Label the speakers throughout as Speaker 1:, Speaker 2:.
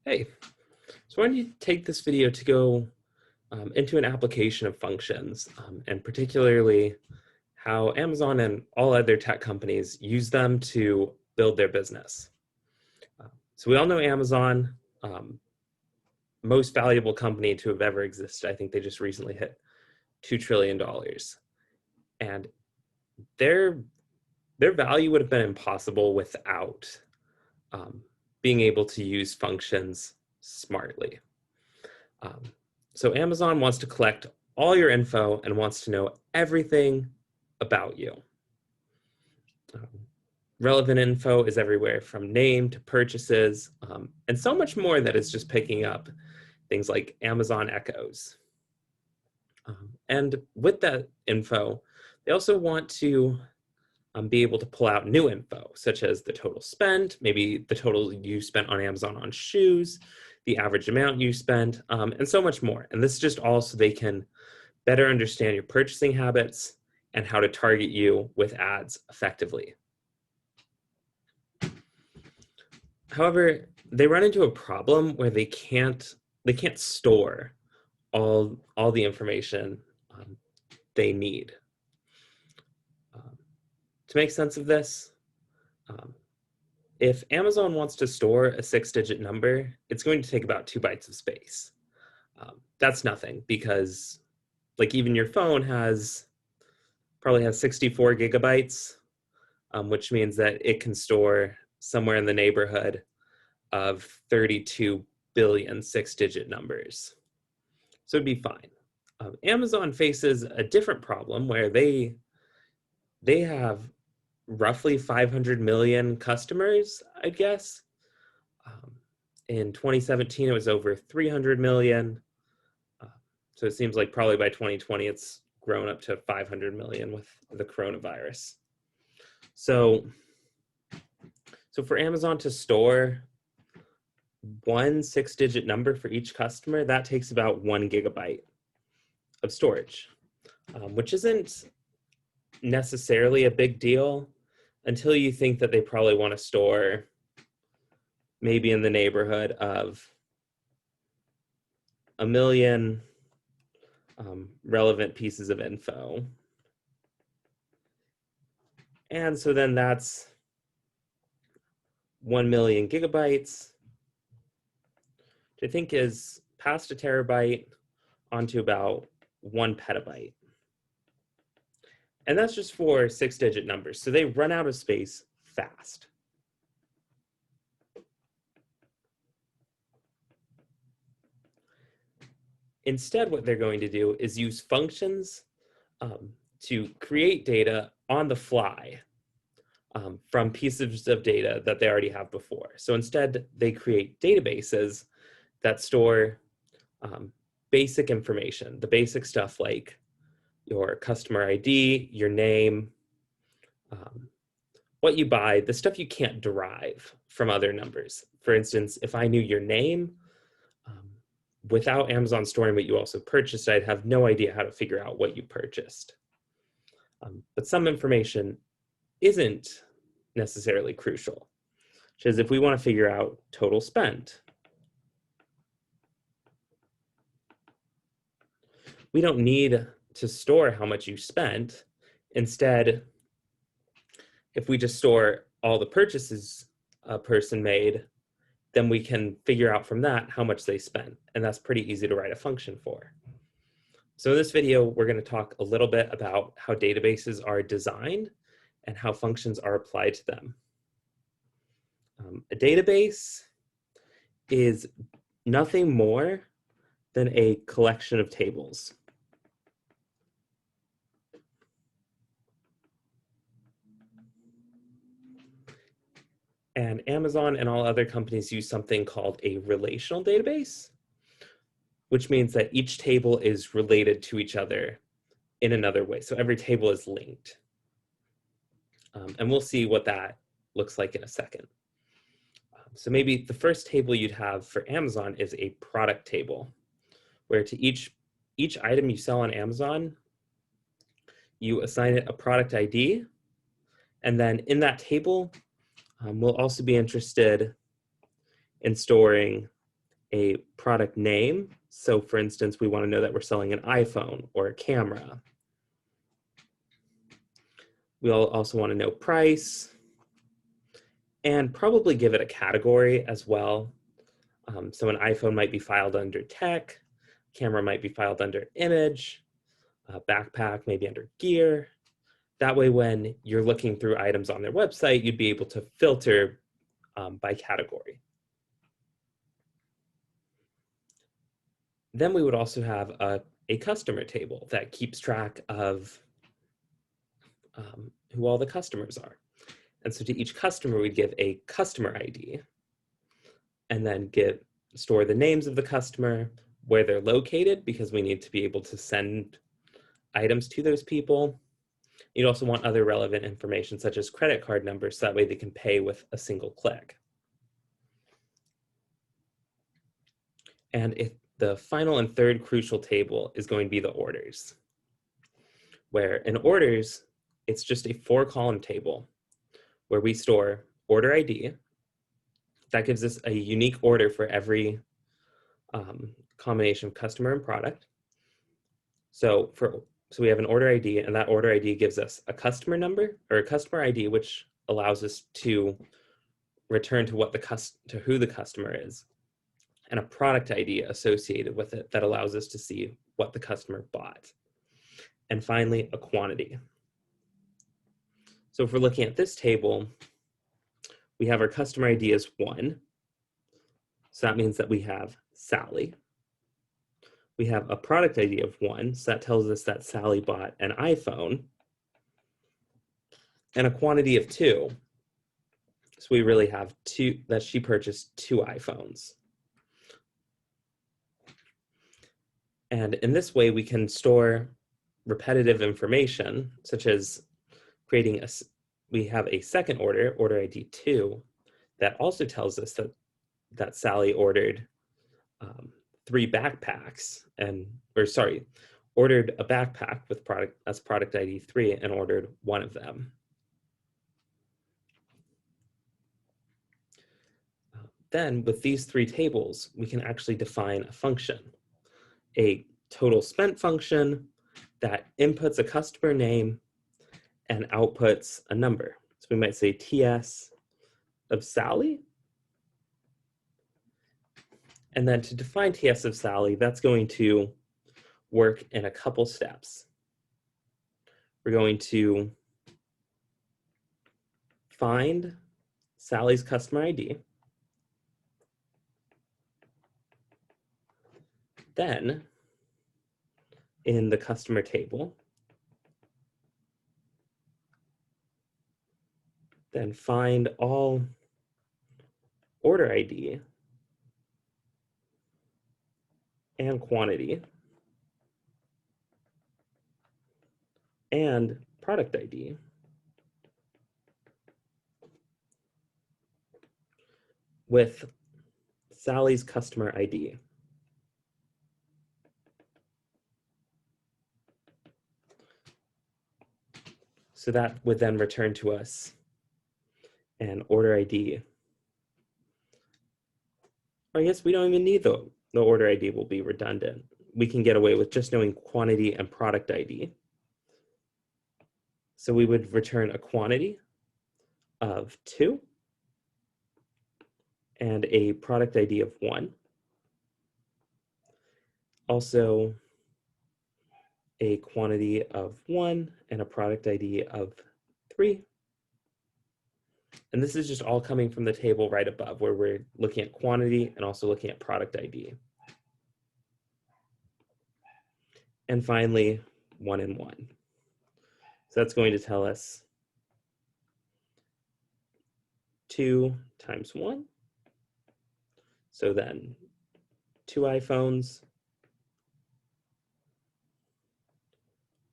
Speaker 1: Hey, so why don't you take this video to go into an application of functions, and particularly how Amazon and all other tech companies use them to build their business. So we all know Amazon, most valuable company to have ever existed. I think they just recently hit $2 trillion. And their, their value would have been impossible without um, being able to use functions smartly. Um, so Amazon wants to collect all your info and wants to know everything about you. Um, Relevant info is everywhere from name to purchases, and so much more that is just picking up things like Amazon echoes. And with that info, they also want to be able to pull out new info, such as the total spent, maybe the total you spent on Amazon on shoes, the average amount you spent, and so much more. And this is just all so they can better understand your purchasing habits and how to target you with ads effectively. However, they run into a problem where they can't store all the information they need. To make sense of this, if Amazon wants to store a 6-digit number, it's going to take about 2 bytes of space. That's nothing because, like, even your phone probably has 64 gigabytes, which means that it can store somewhere in the neighborhood of 32 billion 6-digit numbers. So it'd be fine. Amazon faces a different problem where they have roughly 500 million customers, I guess. In 2017, it was over 300 million. So it seems like probably by 2020, it's grown up to 500 million with the coronavirus. So for Amazon to store one 6-digit number for each customer, that takes about 1 gigabyte of storage, which isn't necessarily a big deal until you think that they probably want to store maybe in the neighborhood of 1 million relevant pieces of info. And so then that's 1 million gigabytes, which I think is past a terabyte onto about 1 petabyte. And that's just for 6-digit numbers. So they run out of space fast. Instead, what they're going to do is use functions to create data on the fly from pieces of data that they already have before. So instead, they create databases that store basic information, the basic stuff like your customer ID, your name, what you buy, the stuff you can't derive from other numbers. For instance, if I knew your name, without Amazon storing what you also purchased, I'd have no idea how to figure out what you purchased. But some information isn't necessarily crucial, which is if we want to figure out total spent, we don't need to store how much you spent. Instead, if we just store all the purchases a person made, then we can figure out from that how much they spent. And that's pretty easy to write a function for. So in this video, we're going to talk a little bit about how databases are designed and how functions are applied to them. A database is nothing more than a collection of tables. And Amazon and all other companies use something called a relational database, which means that each table is related to each other in another way. So every table is linked. And we'll see what that looks like in a second. So maybe the first table you'd have for Amazon is a product table, where to each item you sell on Amazon, you assign it a product ID. And then in that table, we'll also be interested in storing a product name. So for instance, we want to know that we're selling an iPhone or a camera. We'll also want to know price and probably give it a category as well. So an iPhone might be filed under tech, camera might be filed under image, backpack maybe under gear. That way, when you're looking through items on their website, you'd be able to filter by category. Then we would also have a customer table that keeps track of who all the customers are. And so to each customer, we'd give a customer ID and then store the names of the customer, where they're located, because we need to be able to send items to those people. You'd also want other relevant information, such as credit card numbers, so that way they can pay with a single click. And the final and third crucial table is going to be the orders, where in orders, it's just a 4-column table where we store order ID. That gives us a unique order for every combination of customer and product. So we have an order ID, and that order ID gives us a customer number or a customer ID, which allows us to return to who the customer is, and a product ID associated with it that allows us to see what the customer bought. And finally, a quantity. So if we're looking at this table, we have our customer ID as 1. So that means that we have Sally. We have a product ID of 1, so that tells us that Sally bought an iPhone. And a quantity of 2. So we really have 2, that she purchased 2 iPhones. And in this way, we can store repetitive information, such as we have a second order ID 2, that also tells us that Sally ordered 3 backpacks ordered a backpack with product ID 3 and ordered 1 of them. Then with these 3 tables, we can actually define a function, a total spent function that inputs a customer name and outputs a number. So we might say TS of Sally. And then to define TS of Sally, that's going to work in a couple steps. We're going to find Sally's customer ID. Then, in the customer table, then find all order ID and quantity and product ID with Sally's customer ID. So that would then return to us an order ID. Or I guess we don't even need the order ID, will be redundant. We can get away with just knowing quantity and product ID. So we would return a quantity of 2 and a product ID of 1. Also, a quantity of 1 and a product ID of 3. And this is just all coming from the table right above, where we're looking at quantity and also looking at product ID. And finally, 1 and 1. So that's going to tell us 2 times 1. So then 2 iPhones,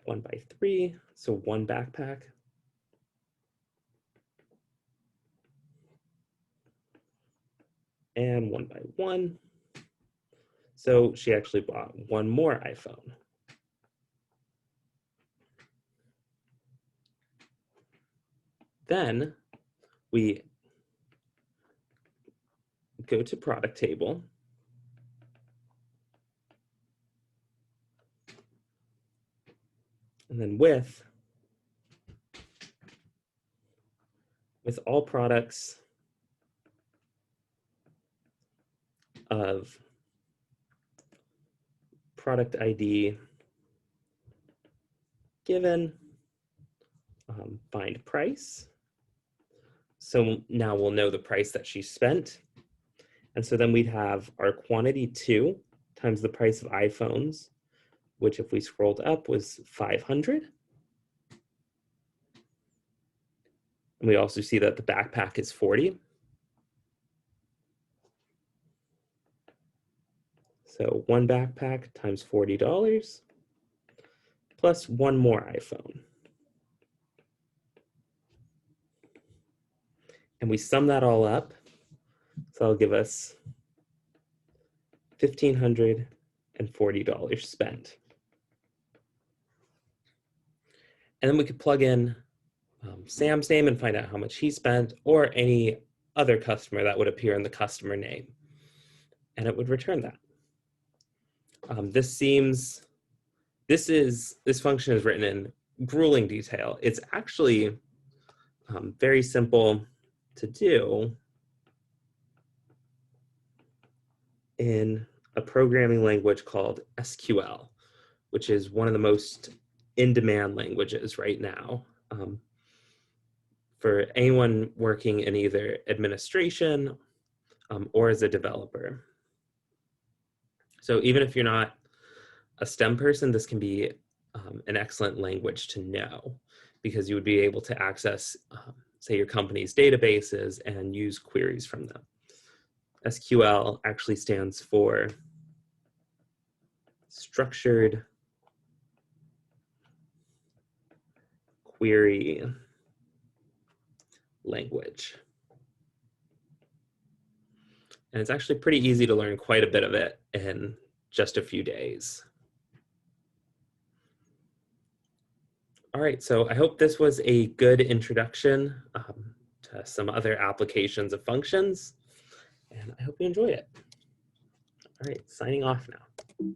Speaker 1: 1 by 3, so 1 backpack. And 1 by 1. So she actually bought 1 more iPhone. Then we go to product table and then with all products of product ID given, find price. So now we'll know the price that she spent. And so then we'd have our quantity 2 times the price of iPhones, which if we scrolled up was 500. And we also see that the backpack is 40. So 1 backpack times $40 plus 1 more iPhone. And we sum that all up. So that'll give us $1,540 spent. And then we could plug in Sam's name and find out how much he spent, or any other customer that would appear in the customer name. And it would return that. This function is written in grueling detail. It's actually very simple to do in a programming language called SQL, which is one of the most in-demand languages right now for anyone working in either administration or as a developer. So even if you're not a STEM person, this can be an excellent language to know, because you would be able to access, say, your company's databases and use queries from them. SQL actually stands for Structured Query Language. And it's actually pretty easy to learn quite a bit of it in just a few days. All right, so I hope this was a good introduction to some other applications of functions, and I hope you enjoy it. All right, signing off now.